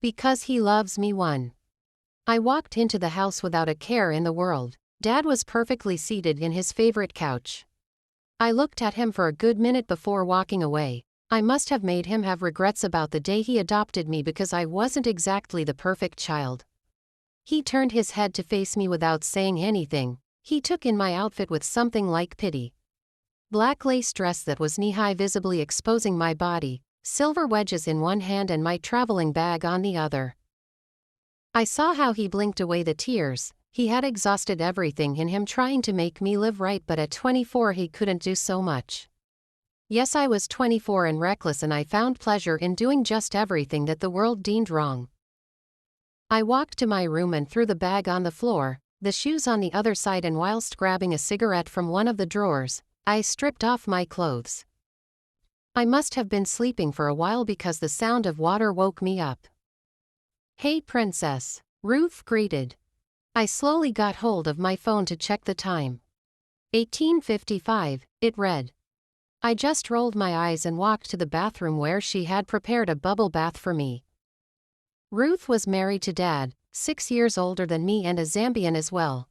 Because he loves me. 1. I walked into the house without a care in the world. Dad was perfectly seated in his favorite couch. I looked at him for a good minute before walking away. I must have made him have regrets about the day he adopted me because I wasn't exactly the perfect child. He turned his head to face me without saying anything. He took in my outfit with something like pity. Black lace dress that was knee-high, visibly exposing my body, silver wedges in one hand and my traveling bag on the other. I saw how he blinked away the tears. He had exhausted everything in him trying to make me live right, but at 24 he couldn't do so much. Yes, I was 24 and reckless, and I found pleasure in doing just everything that the world deemed wrong. I walked to my room and threw the bag on the floor, the shoes on the other side, and whilst grabbing a cigarette from one of the drawers, I stripped off my clothes. I must have been sleeping for a while because the sound of water woke me up. "Hey, princess," Ruth greeted. I slowly got hold of my phone to check the time. 18:55, it read. I just rolled my eyes and walked to the bathroom where she had prepared a bubble bath for me. Ruth was married to Dad, 6 years older than me and a Zambian as well.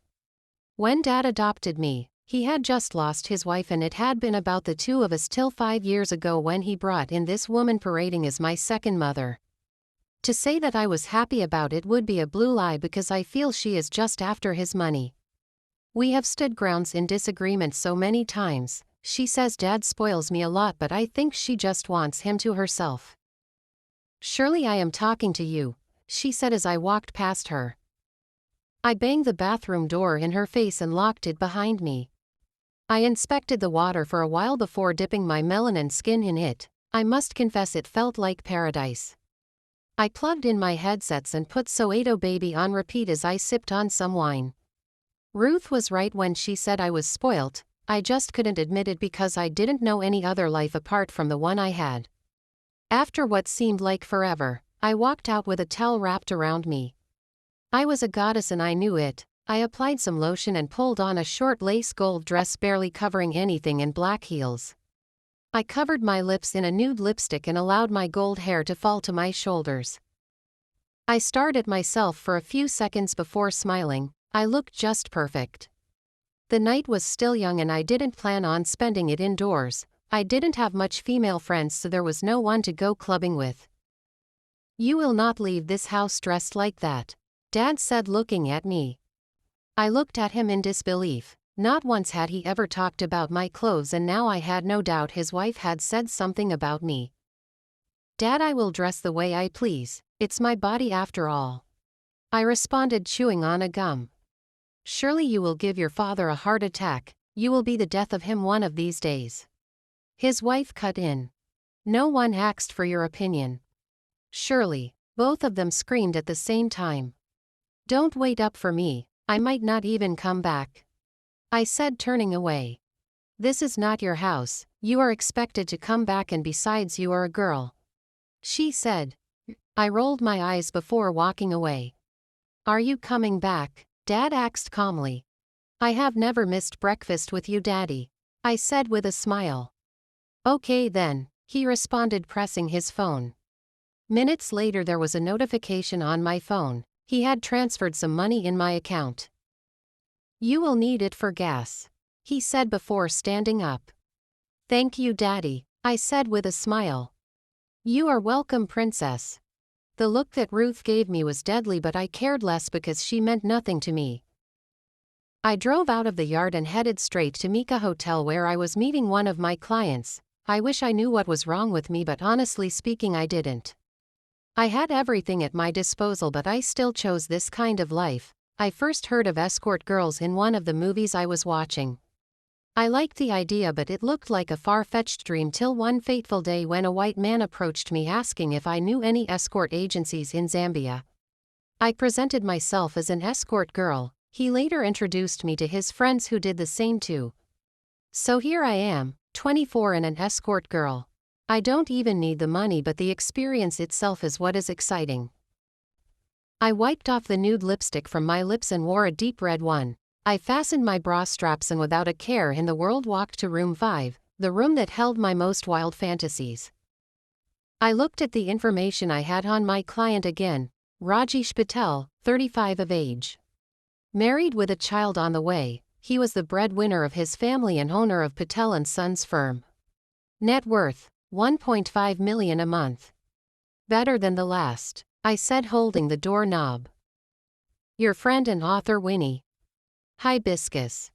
When Dad adopted me, he had just lost his wife, and it had been about the two of us till 5 years ago when he brought in this woman parading as my second mother. To say that I was happy about it would be a blue lie because I feel she is just after his money. We have stood grounds in disagreement so many times. She says Dad spoils me a lot, but I think she just wants him to herself. "Surely I am talking to you," she said as I walked past her. I banged the bathroom door in her face and locked it behind me. I inspected the water for a while before dipping my melanin skin in it. I must confess it felt like paradise. I plugged in my headsets and put Soweto Baby on repeat as I sipped on some wine. Ruth was right when she said I was spoilt. I just couldn't admit it because I didn't know any other life apart from the one I had. After what seemed like forever, I walked out with a towel wrapped around me. I was a goddess and I knew it. I applied some lotion and pulled on a short lace gold dress barely covering anything and black heels. I covered my lips in a nude lipstick and allowed my gold hair to fall to my shoulders. I stared at myself for a few seconds before smiling. I looked just perfect. The night was still young and I didn't plan on spending it indoors. I didn't have much female friends, so there was no one to go clubbing with. "You will not leave this house dressed like that," Dad said, looking at me. I looked at him in disbelief. Not once had he ever talked about my clothes, and now I had no doubt his wife had said something about me. "Dad, I will dress the way I please. It's my body after all," I responded, chewing on a gum. "Surely you will give your father a heart attack. You will be the death of him one of these days." His wife cut in. "No one asked for your opinion." "Surely," both of them screamed at the same time. "Don't wait up for me. I might not even come back," I said, turning away. "This is not your house. You are expected to come back, and besides, you are a girl," she said. I rolled my eyes before walking away. "Are you coming back?" Dad asked calmly. "I have never missed breakfast with you, Daddy," I said with a smile. "Okay then," he responded, pressing his phone. Minutes later there was a notification on my phone. He had transferred some money in my account. "You will need it for gas," he said before standing up. "Thank you, Daddy," I said with a smile. "You are welcome, princess." The look that Ruth gave me was deadly, but I cared less because she meant nothing to me. I drove out of the yard and headed straight to Mika Hotel, where I was meeting one of my clients. I wish I knew what was wrong with me, but honestly speaking, I didn't. I had everything at my disposal, but I still chose this kind of life. I first heard of escort girls in one of the movies I was watching. I liked the idea, but it looked like a far-fetched dream till one fateful day when a white man approached me asking if I knew any escort agencies in Zambia. I presented myself as an escort girl. He later introduced me to his friends who did the same too. So here I am, 24 and an escort girl. I don't even need the money, but the experience itself is what is exciting. I wiped off the nude lipstick from my lips and wore a deep red one. I fastened my bra straps and without a care in the world walked to room 5, the room that held my most wild fantasies. I looked at the information I had on my client again. Rajesh Patel, 35 of age. Married with a child on the way, he was the breadwinner of his family and owner of Patel and Sons firm. Net worth, $1.5 million a month. Better than the last, I said, holding the doorknob. Your friend and author Winnie. Hibiscus.